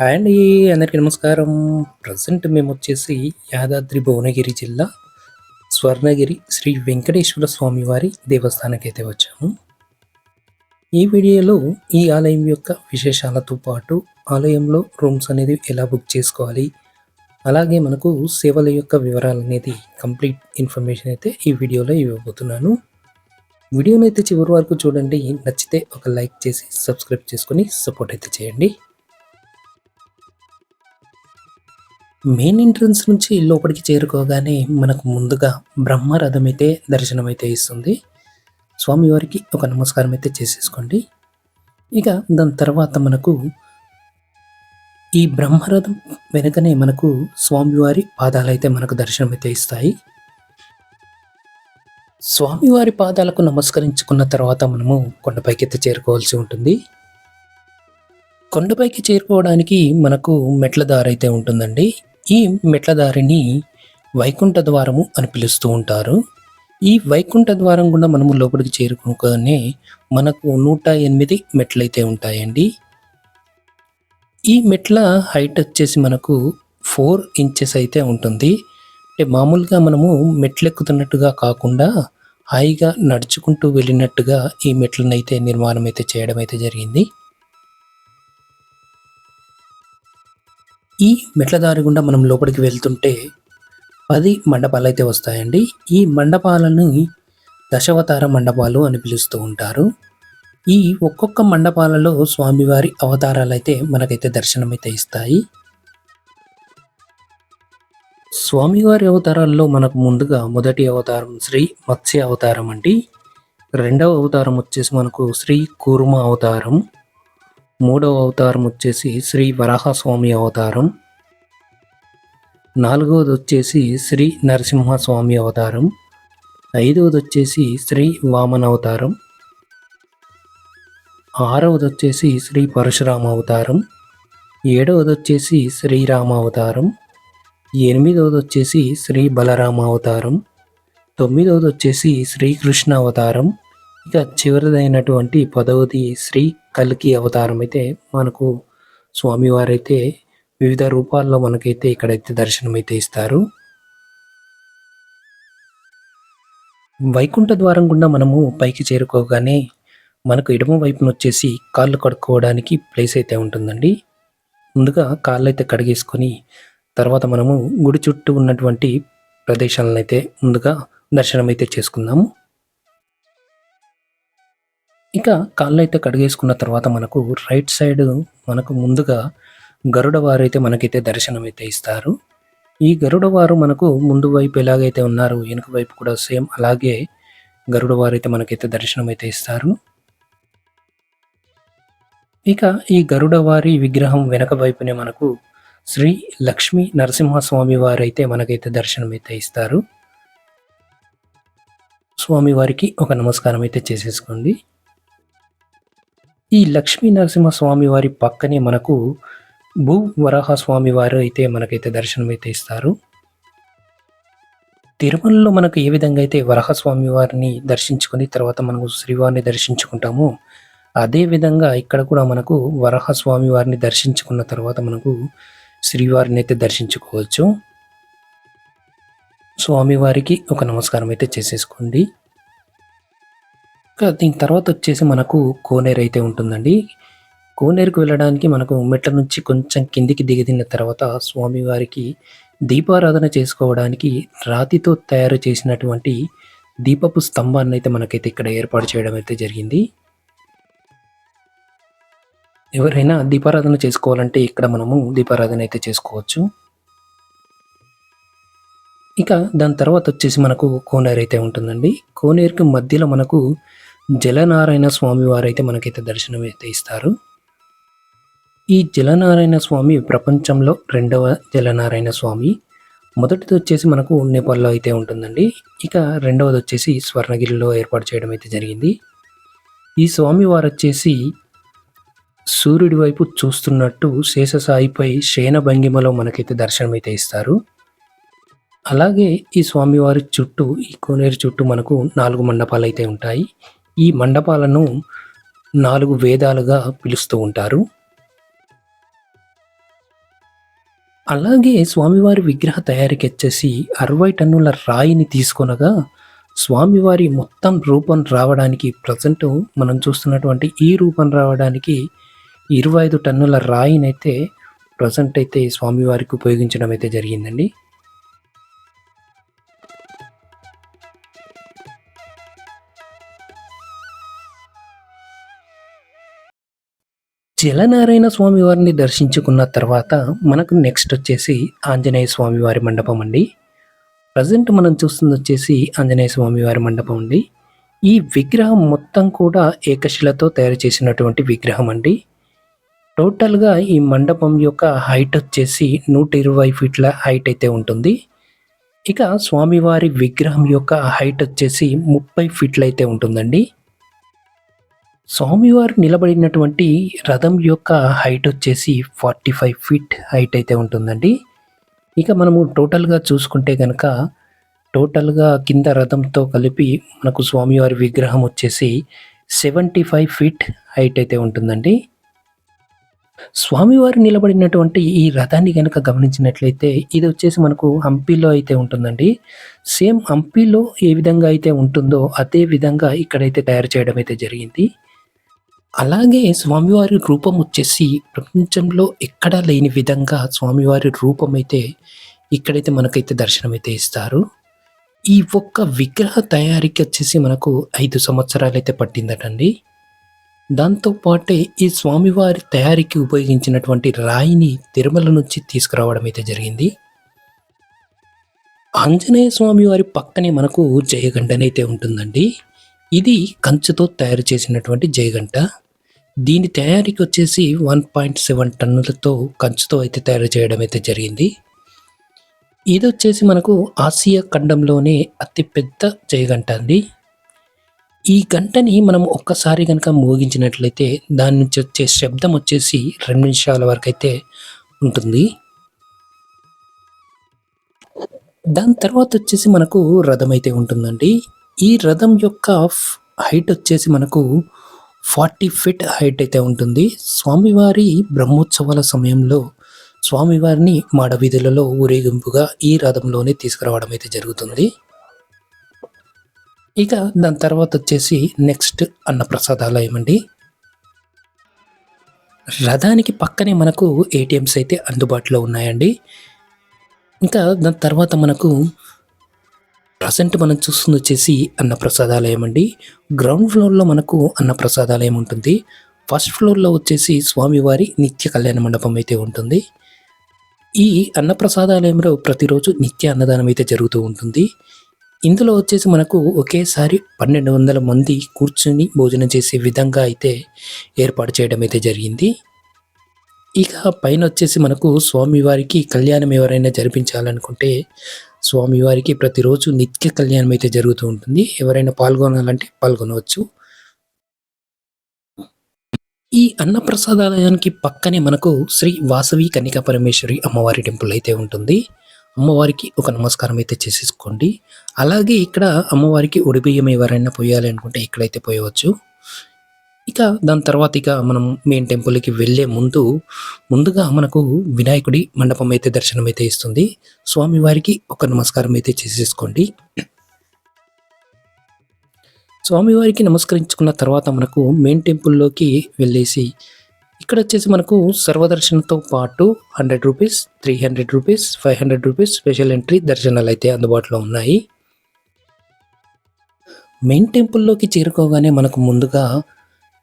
Hi అండి. అందరికీ నమస్కారం. ప్రజెంట్ మేమొచ్చేసి యాదాద్రి భువనగిరి జిల్లా స్వర్ణగిరి శ్రీ వెంకటేశ్వర స్వామి వారి దేవస్థానానికైతే వచ్చాము. ఈ వీడియోలో ఈ ఆలయం యొక్క విశేషాలతో పాటు ఆలయంలో రూమ్స్ అనేది ఎలా బుక్ చేసుకోవాలి, అలాగే మనకు సేవల యొక్క వివరాలనేది కంప్లీట్ ఇన్ఫర్మేషన్ అయితే ఈ వీడియోలో ఇవ్వబోతున్నాను. వీడియోనైతే చివరి వరకు చూడండి. నచ్చితే ఒక లైక్ చేసి సబ్స్క్రైబ్ చేసుకొని సపోర్ట్ అయితే చేయండి. మెయిన్ ఎంట్రన్స్ నుంచి లోపలికి చేరుకోగానే మనకు ముందుగా బ్రహ్మరథం అయితే దర్శనమైతే ఇస్తుంది. స్వామివారికి ఒక నమస్కారం అయితే చేసేసుకోండి. ఇక దాని తర్వాత మనకు ఈ బ్రహ్మరథం వెనుకనే మనకు స్వామివారి పాదాలైతే మనకు దర్శనమైతే ఇస్తాయి. స్వామివారి పాదాలకు నమస్కరించుకున్న తర్వాత మనము కొండపైకి అయితే చేరుకోవాల్సి ఉంటుంది. కొండపైకి చేరుకోవడానికి మనకు మెట్ల దారి అయితే ఉంటుందండి. ఈ మెట్ల దారిని వైకుంఠ ద్వారము అని పిలుస్తూ ఉంటారు. ఈ వైకుంఠ ద్వారం గుండా మనము లోపలికి చేరుకోగానే మనకు 108 మెట్లయితే ఉంటాయండి. ఈ మెట్ల హైట్ వచ్చేసి మనకు 4 ఇంచెస్ అయితే ఉంటుంది. అంటే మామూలుగా మనము మెట్లెక్కుతున్నట్టుగా కాకుండా హాయిగా నడుచుకుంటూ వెళ్ళినట్టుగా ఈ మెట్లనైతే నిర్మాణం అయితే చేయడం అయితే జరిగింది. ఈ మెట్ల దారి గుండా మనం లోపలికి వెళ్తుంటే 10 మండపాలైతే వస్తాయండి. ఈ మండపాలను దశావతార మండపాలు అని పిలుస్తూ ఉంటారు. ఈ ఒక్కొక్క మండపాలలో స్వామివారి అవతారాలైతే మనకైతే దర్శనమైతే ఇస్తాయి. స్వామివారి అవతారాల్లో మనకు ముందుగా మొదటి అవతారం శ్రీ మత్స్య అవతారం అండి. రెండవ అవతారం వచ్చేసి మనకు శ్రీ కూర్మ అవతారం. మూడవ అవతారం వచ్చేసి శ్రీ వరాహస్వామి అవతారం. నాలుగవది వచ్చేసి శ్రీ నరసింహస్వామి అవతారం. ఐదవది వచ్చేసి శ్రీ వామన అవతారం. ఆరవది వచ్చేసి శ్రీ పరశురామ అవతారం. ఏడవది వచ్చేసి శ్రీరామ అవతారం. ఎనిమిదవది వచ్చేసి శ్రీ బలరామ అవతారం. తొమ్మిదవది వచ్చేసి శ్రీకృష్ణ అవతారం. ఇక చివరిదైనటువంటి 10వది శ్రీ కల్కి అవతారం అయితే మనకు స్వామివారైతే వివిధ రూపాల్లో మనకైతే ఇక్కడైతే దర్శనమైతే ఇస్తారు. వైకుంఠ ద్వారం గుండా మనము పైకి చేరుకోగానే మనకు ఎడమ వైపున వచ్చేసి కాళ్ళు కడుక్కోవడానికి ప్లేస్ అయితే ఉంటుందండి. ముందుగా కాళ్ళు అయితే కడిగేసుకొని తర్వాత మనము గుడి చుట్టూ ఉన్నటువంటి ప్రదేశాలను అయితే ముందుగా దర్శనమైతే చేసుకుందాము. ఇక కాళ్ళైతే కడిగేసుకున్న తర్వాత మనకు రైట్ సైడ్ మనకు ముందుగా గరుడవారు అయితే మనకైతే దర్శనమైతే ఇస్తారు. ఈ గరుడవారు మనకు ముందు వైపు ఎలాగైతే ఉన్నారో వెనుక వైపు కూడా సేమ్ అలాగే గరుడవారు అయితే మనకైతే దర్శనమైతే ఇస్తారు. ఇక ఈ గరుడవారి విగ్రహం వెనక వైపునే మనకు శ్రీ లక్ష్మీ నరసింహస్వామి వారు అయితే మనకైతే దర్శనమైతే ఇస్తారు. స్వామివారికి ఒక నమస్కారం అయితే చేసేసుకోండి. ఈ లక్ష్మీ నరసింహస్వామి వారి పక్కనే మనకు భూ వరాహస్వామి వారు అయితే మనకైతే దర్శనమైతే ఇస్తారు. తిరుమలలో మనకు ఏ విధంగా అయితే వరాహస్వామి వారిని దర్శించుకొని తర్వాత మనకు శ్రీవారిని దర్శించుకుంటామో అదే విధంగా ఇక్కడ కూడా మనకు వరాహస్వామి వారిని దర్శించుకున్న తర్వాత మనకు శ్రీవారిని అయితే దర్శించుకోవచ్చు. స్వామివారికి ఒక నమస్కారం అయితే చేసేసుకోండి. దీని తర్వాత వచ్చేసి మనకు కోనేరు అయితే ఉంటుందండి. కోనేరుకు వెళ్ళడానికి మనకు మెట్ల నుంచి కొంచెం కిందికి దిగిన తర్వాత స్వామివారికి దీపారాధన చేసుకోవడానికి రాతితో తయారు చేసినటువంటి దీపపు స్తంభాన్ని అయితే మనకైతే ఇక్కడ ఏర్పాటు చేయడం అయితే జరిగింది. ఎవరైనా దీపారాధన చేసుకోవాలంటే ఇక్కడ మనము దీపారాధన అయితే చేసుకోవచ్చు. ఇక దాని తర్వాత వచ్చేసి మనకు కోనేరు అయితే ఉంటుందండి. కోనేరుకి మధ్యలో మనకు జలనారాయణ స్వామి వారైతే మనకైతే దర్శనం అయితే ఇస్తారు. ఈ జలనారాయణ స్వామి ప్రపంచంలో 2వ జలనారాయణ స్వామి. మొదటిది వచ్చేసి మనకు నేపాల్లో అయితే ఉంటుందండి. ఇక రెండవది వచ్చేసి స్వర్ణగిరిలో ఏర్పాటు చేయడం అయితే జరిగింది. ఈ స్వామి వారు వచ్చేసి సూర్యుడి వైపు చూస్తున్నట్టు శేషసాయిపై శయన భంగిమలో మనకైతే దర్శనం అయితే ఇస్తారు. అలాగే ఈ స్వామివారి చుట్టూ ఈ కోనేరు చుట్టూ మనకు 4 మండపాలు అయితే ఉంటాయి. ఈ మండపాలను 4 వేదాలుగా పిలుస్తూ ఉంటారు. అలాగే స్వామివారి విగ్రహ తయారీకొచ్చేసి 60 టన్నుల రాయిని తీసుకొనగా స్వామివారి మొత్తం రూపం రావడానికి ప్రెజెంటు మనం చూస్తున్నటువంటి ఈ రూపం రావడానికి 25 టన్నుల రాయినైతే ప్రెజెంట్ అయితే స్వామివారికి ఉపయోగించడం అయితే జరిగిందండి. జలనారాయణ స్వామివారిని దర్శించుకున్న తర్వాత మనకు నెక్స్ట్ వచ్చేసి ఆంజనేయ స్వామివారి మండపం అండి. ప్రజెంట్ మనం చూస్తుంది వచ్చేసి ఆంజనేయ స్వామివారి మండపం అండి. ఈ విగ్రహం మొత్తం కూడా ఏకశిలతో తయారు చేసినటువంటి విగ్రహం అండి. టోటల్‌గా ఈ మండపం యొక్క హైట్ వచ్చేసి 120 ఫీట్ల హైట్ అయితే ఉంటుంది. ఇక స్వామివారి విగ్రహం యొక్క హైట్ వచ్చేసి 30 ఫీట్లయితే ఉంటుందండి. స్వామివారు నిలబడినటువంటి రథం యొక్క హైట్ వచ్చేసి 45 ఫీట్ హైట్ అయితే ఉంటుందండి. ఇక మనము టోటల్‌గా చూసుకుంటే గనక టోటల్‌గా కింద రథంతో కలిపి మనకు స్వామివారి విగ్రహం వచ్చేసి 75 ఫీట్ హైట్ అయితే ఉంటుందండి. స్వామివారు నిలబడినటువంటి ఈ రథాన్ని గనక గమనించినట్లయితే ఇది వచ్చేసి మనకు హంపీలో అయితే ఉంటుందండి. సేమ్ హంపీలో ఏ విధంగా అయితే ఉంటుందో అదే విధంగా ఇక్కడైతే తయారు చేయడం అయితే జరిగింది. అలాగే స్వామివారి రూపం వచ్చేసి ప్రపంచంలో ఎక్కడా లేని విధంగా స్వామివారి రూపమైతే ఇక్కడైతే మనకైతే దర్శనమైతే ఇస్తారు. ఈ ఒక్క విగ్రహ తయారీకి వచ్చేసి మనకు 5 సంవత్సరాలైతే పట్టిందటండి. దాంతో పాటే ఈ స్వామివారి తయారీకి ఉపయోగించినటువంటి రాయిని తిరుమల నుంచి తీసుకురావడం అయితే జరిగింది. ఆంజనేయ స్వామివారి పక్కనే మనకు జయగంటనైతే ఉంటుందండి. ఇది కంచుతో తయారు చేసినటువంటి జయగంట. దీని తయారీకి వచ్చేసి 1.7 టన్నులతో కంచుతో అయితే తయారు చేయడం అయితే జరిగింది. ఇదొచ్చేసి మనకు ఆసియా ఖండంలోనే అతి పెద్ద జయగంట అండి. ఈ గంటని మనం ఒక్కసారి గనక మోగించినట్లయితే దాని నుంచి వచ్చే శబ్దం వచ్చేసి 2 నిమిషాల వరకైతే ఉంటుంది. దాని తర్వాత వచ్చేసి మనకు రథం అయితే ఉంటుందండి. ఈ రథం యొక్క హైట్ వచ్చేసి మనకు 40 ఫీట్ హైట్ అయితే ఉంటుంది. స్వామివారి బ్రహ్మోత్సవాల సమయంలో స్వామివారిని మాడవీధులలో ఊరేగింపుగా ఈ రథంలోనే తీసుకురావడం అయితే జరుగుతుంది. ఇక దాని తర్వాత వచ్చేసి నెక్స్ట్ అన్నప్రసాదాలయం అండి. రథానికి పక్కనే మనకు ఏటీఎంస్ అయితే అందుబాటులో ఉన్నాయండి. ఇంకా దాని తర్వాత మనకు ప్రజెంట్ మనం చూస్తుంది వచ్చేసి అన్నప్రసాదాలయం అండి. గ్రౌండ్ ఫ్లోర్‌లో మనకు అన్నప్రసాదాలయం ఉంటుంది. ఫస్ట్ ఫ్లోర్‌లో వచ్చేసి స్వామివారి నిత్య కళ్యాణ మండపం అయితే ఉంటుంది. ఈ అన్నప్రసాదాలయంలో ప్రతిరోజు నిత్య అన్నదానం అయితే జరుగుతూ ఉంటుంది. ఇందులో వచ్చేసి మనకు ఒకేసారి 1200 మంది కూర్చొని భోజనం చేసే విధంగా అయితే ఏర్పాటు చేయడం అయితే జరిగింది. ఇక పైన వచ్చేసి మనకు స్వామివారికి కళ్యాణం ఎవరైనా జరిపించాలనుకుంటే స్వామివారికి ప్రతిరోజు నిత్య కళ్యాణం అయితే జరుగుతూ ఉంటుంది. ఎవరైనా పాల్గొనాలంటే పాల్గొనవచ్చు. ఈ అన్నప్రసాదాలయానికి పక్కనే మనకు శ్రీ వాసవి కన్యకా పరమేశ్వరి అమ్మవారి టెంపుల్ అయితే ఉంటుంది. అమ్మవారికి ఒక నమస్కారం అయితే చేసేసుకోండి. అలాగే ఇక్కడ అమ్మవారికి ఒడిబియ్యం ఎవరైనా పొయ్యాలి అనుకుంటే ఇక్కడైతే పోయవచ్చు. ఇక దాని తర్వాత ఇక మనం మెయిన్ టెంపుల్‌కి వెళ్ళే ముందుగా మనకు వినాయకుడి మండపం అయితే దర్శనం అయితే ఇస్తుంది. స్వామివారికి ఒక నమస్కారం అయితే చేసేసుకోండి. స్వామివారికి నమస్కరించుకున్న తర్వాత మనకు మెయిన్ టెంపుల్‌లోకి వెళ్ళేసి ఇక్కడ వచ్చేసి మనకు సర్వదర్శనంతో పాటు రూ. 100, రూ. 300, రూ. 500 స్పెషల్ ఎంట్రీ దర్శనాలు అయితే అందుబాటులో ఉన్నాయి. మెయిన్ టెంపుల్‌లోకి చేరుకోగానే మనకు ముందుగా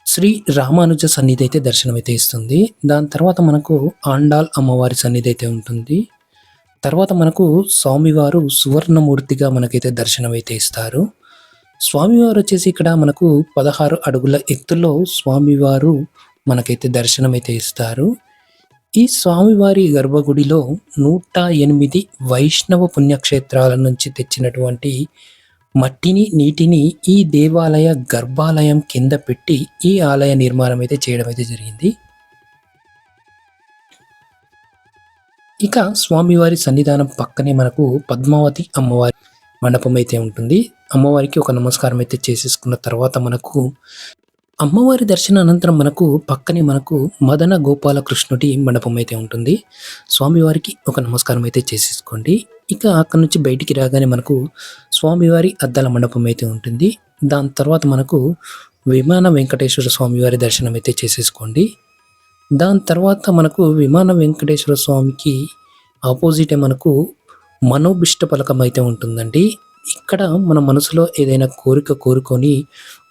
శ్రీ రామానుజ సన్నిధి అయితే దర్శనమైతే ఇస్తుంది. దాని తర్వాత మనకు ఆండాల్ అమ్మవారి సన్నిధి అయితే ఉంటుంది. తర్వాత మనకు స్వామివారు సువర్ణమూర్తిగా మనకైతే దర్శనమైతే ఇస్తారు. స్వామివారు వచ్చేసి ఇక్కడ మనకు 16 అడుగుల ఎత్తులో స్వామివారు మనకైతే దర్శనమైతే ఇస్తారు. ఈ స్వామివారి గర్భగుడిలో 108 వైష్ణవ పుణ్యక్షేత్రాల నుంచి తెచ్చినటువంటి మట్టిని, నీటిని ఈ దేవాలయ గర్భాలయం కింద పెట్టి ఈ ఆలయ నిర్మాణం అయితే చేయడం అయితే జరిగింది. ఇక స్వామివారి సన్నిధానం పక్కనే మనకు పద్మావతి అమ్మవారి మండపం అయితే ఉంటుంది. అమ్మవారికి ఒక నమస్కారం అయితే చేసేసుకున్న తర్వాత మనకు అమ్మవారి దర్శన అనంతరం పక్కనే మదన గోపాలకృష్ణుడి మండపం అయితే ఉంటుంది. స్వామివారికి ఒక నమస్కారం అయితే చేసేసుకోండి. ఇక అక్కడి నుంచి బయటికి రాగానే స్వామివారి అద్దాల మండపం అయితే ఉంటుంది. దాని తర్వాత విమాన వెంకటేశ్వర స్వామివారి దర్శనం అయితే చేసేసుకోండి. దాని తర్వాత విమాన వెంకటేశ్వర స్వామికి ఆపోజిటే మనోభిష్ట పలకం అయితే ఉంటుందండి. ఇక్కడ మన మనసులో ఏదైనా కోరిక కోరుకొని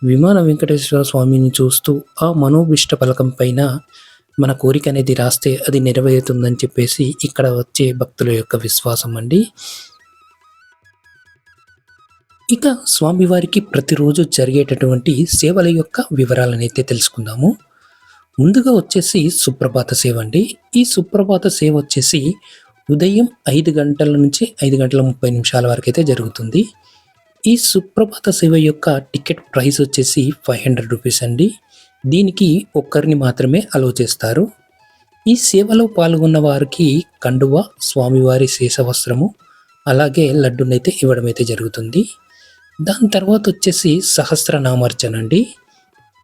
విమాన వెంకటేశ్వర స్వామిని చూస్తూ ఆ మనోభిష్ట పలకం పైన మన కోరిక అనేది రాస్తే అది నెరవేరుతుందని చెప్పేసి ఇక్కడ వచ్చే భక్తుల యొక్క విశ్వాసం అండి. ఇక స్వామివారికి ప్రతిరోజు జరిగేటటువంటి సేవల యొక్క వివరాలనైతే తెలుసుకుందాము. ముందుగా వచ్చేసి సుప్రభాత సేవ అండి. ఈ సుప్రభాత సేవ వచ్చేసి ఉదయం 5 గంటల నుంచి 5 గంటల 30 నిమిషాల వరకు అయితే జరుగుతుంది. ఈ సుప్రభాత సేవ యొక్క టికెట్ ప్రైస్ వచ్చేసి 500 రూపీస్ అండి. దీనికి ఒక్కరిని మాత్రమే అలౌ చేస్తారు. ఈ సేవలో పాల్గొన్న వారికి కండువ, స్వామివారి శేషవస్త్రము, అలాగే లడ్డునైతే ఇవ్వడం అయితే జరుగుతుంది. దాని తర్వాత వచ్చేసి సహస్రనామార్చన అండి.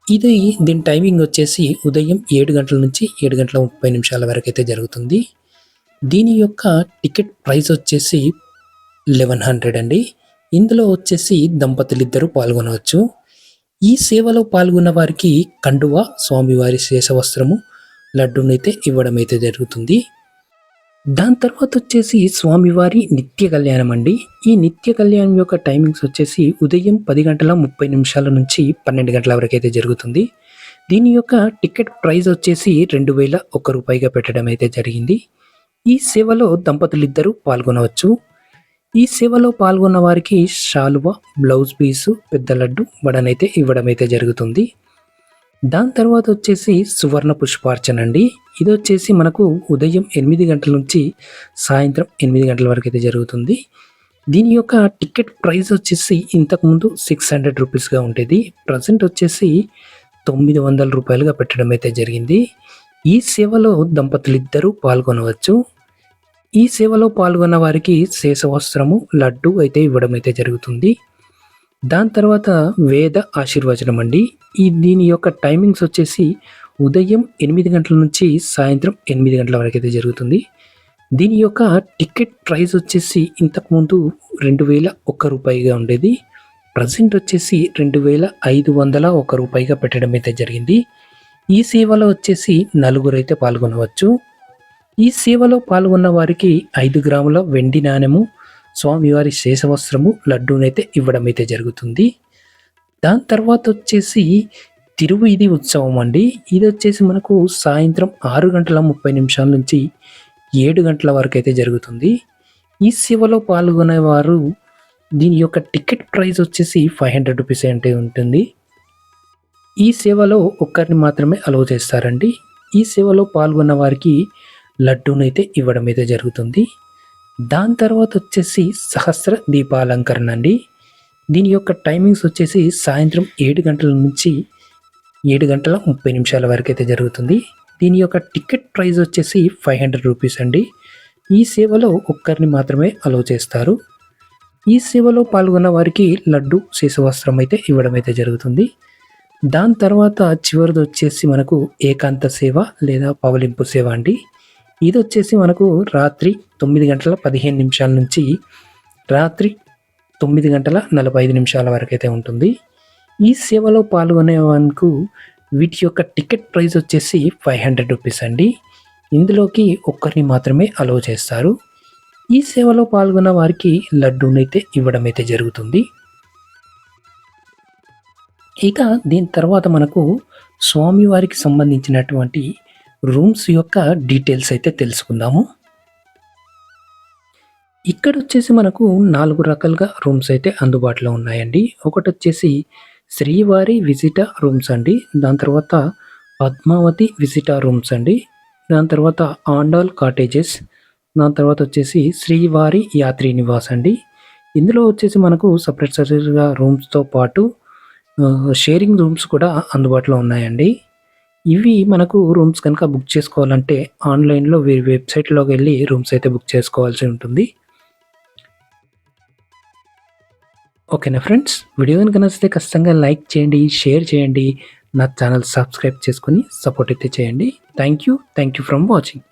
దీని టైమింగ్ వచ్చేసి ఉదయం 7 గంటల నుంచి 7 గంటల 30 నిమిషాల వరకు అయితే జరుగుతుంది. దీని యొక్క టికెట్ ప్రైస్ వచ్చేసి 1100 అండి. ఇందులో వచ్చేసి దంపతులిద్దరూ పాల్గొనవచ్చు. ఈ సేవలో పాల్గొన్న వారికి కండువ, స్వామివారి శేషవస్త్రము, లడ్డునైతే ఇవ్వడం అయితే జరుగుతుంది. దాని తర్వాత వచ్చేసి స్వామివారి నిత్య కళ్యాణం అండి. ఈ నిత్య కళ్యాణం యొక్క టైమింగ్స్ వచ్చేసి ఉదయం 10 గంటల 30 నిమిషాల నుంచి 12 గంటల వరకు అయితే జరుగుతుంది. దీని యొక్క టికెట్ ప్రైస్ వచ్చేసి 2001 రూపాయిగా పెట్టడం అయితే జరిగింది. ఈ సేవలో దంపతులిద్దరూ పాల్గొనవచ్చు. ఈ సేవలో పాల్గొన్న వారికి శాలువ, బ్లౌజ్ పీసు, పెద్ద లడ్డు, వడనైతే ఇవ్వడం అయితే జరుగుతుంది. దాని తర్వాత వచ్చేసి సువర్ణ పుష్పార్చన అండి. ఇది వచ్చేసి ఉదయం 8 గంటల నుంచి సాయంత్రం 8 గంటల వరకు అయితే జరుగుతుంది. దీని యొక్క టికెట్ ప్రైస్ వచ్చేసి ఇంతకుముందు 600 రూపీస్గా ఉండేది. ప్రజెంట్ వచ్చేసి 900 రూపాయలుగా పెట్టడం అయితే జరిగింది. ఈ సేవలో దంపతులిద్దరూ పాల్గొనవచ్చు. ఈ సేవలో పాల్గొన్న వారికి శేషవస్త్రము, లడ్డు అయితే ఇవ్వడం అయితే జరుగుతుంది. దాని తర్వాత వేద ఆశీర్వచనం అండి. దీని యొక్క టైమింగ్స్ వచ్చేసి ఉదయం 8 గంటల నుంచి సాయంత్రం 8 గంటల వరకు అయితే జరుగుతుంది. దీని యొక్క టికెట్ ప్రైస్ వచ్చేసి ఇంతకుముందు 2001 రూపాయిగా ఉండేది. ప్రజెంట్ వచ్చేసి 2501 రూపాయిగా పెట్టడం అయితే జరిగింది. ఈ సేవలో వచ్చేసి నలుగురైతే పాల్గొనవచ్చు. ఈ సేవలో పాల్గొన్న వారికి 5 గ్రాముల వెండి నాణెము, స్వామివారి శేషవస్త్రము, లడ్డూనైతే ఇవ్వడం అయితే జరుగుతుంది. దాని తర్వాత వచ్చేసి తిరువీధి ఉత్సవం అండి. ఇది వచ్చేసి సాయంత్రం 6 గంటల 30 నిమిషాల నుంచి 7 గంటల వరకు అయితే జరుగుతుంది. ఈ సేవలో పాల్గొనేవారు దీని యొక్క టికెట్ ప్రైస్ వచ్చేసి 500 రూపీస్ అంటే ఉంటుంది. ఈ సేవలో ఒక్కరిని మాత్రమే అలౌ చేస్తారండి. ఈ సేవలో పాల్గొన్న వారికి లడ్డూనైతే ఇవ్వడం అయితే జరుగుతుంది. దాని తర్వాత వచ్చేసి సహస్ర దీపాలంకరణ అండి. దీని యొక్క టైమింగ్స్ వచ్చేసి సాయంత్రం 7 గంటల నుంచి 7 గంటల 30 నిమిషాల వరకు అయితే జరుగుతుంది. దీని యొక్క టికెట్ ప్రైస్ వచ్చేసి 500 రూపీస్ అండి. ఈ సేవలో ఒక్కరిని మాత్రమే అలౌ చేస్తారు. ఈ సేవలో పాల్గొన్న వారికి లడ్డు, శేషవస్త్రం అయితే ఇవ్వడం అయితే జరుగుతుంది. దాని తర్వాత చివరిది వచ్చేసి ఏకాంత సేవ లేదా పవలింపు సేవ అండి. ఇది వచ్చేసి రాత్రి 9 గంటల 15 నిమిషాల నుంచి రాత్రి 9 గంటల 45 నిమిషాల వరకు అయితే ఉంటుంది. ఈ సేవలో పాల్గొనే వీటి యొక్క టికెట్ ప్రైస్ వచ్చేసి 500 రూపీస్ అండి. ఇందులోకి ఒక్కరిని మాత్రమే అలౌ చేస్తారు. ఈ సేవలో పాల్గొన్న వారికి లడ్డూనైతే ఇవ్వడం అయితే జరుగుతుంది. ఇక దీని తర్వాత స్వామివారికి సంబంధించినటువంటి రూమ్స్ యొక్క డీటెయిల్స్ అయితే తెలుసుకుందాము. ఇక్కడ వచ్చేసి 4 రకాలుగా రూమ్స్ అయితే అందుబాటులో ఉన్నాయండి. ఒకటి వచ్చేసి శ్రీవారి విజిటా రూమ్స్ అండి. దాని తర్వాత పద్మావతి విజిటా రూమ్స్ అండి. దాని తర్వాత ఆండాల్ కాటేజెస్. దాని తర్వాత వచ్చేసి శ్రీవారి యాత్రి నివాస్ అండి. ఇందులో వచ్చేసి సపరేట్గా రూమ్స్తో పాటు షేరింగ్ రూమ్స్ కూడా అందుబాటులో ఉన్నాయండి. ఇవి రూమ్స్ కనుక బుక్ చేసుకోవాలంటే ఆన్లైన్లో వీరి వెబ్సైట్లోకి వెళ్ళి రూమ్స్ అయితే బుక్ చేసుకోవాల్సి ఉంటుంది. ఓకేనా ఫ్రెండ్స్, వీడియో కనుక నచ్చితే ఖచ్చితంగా లైక్ చేయండి, షేర్ చేయండి. నా ఛానల్ సబ్స్క్రైబ్ చేసుకొని సపోర్ట్ అయితే చేయండి. Thank you from watching.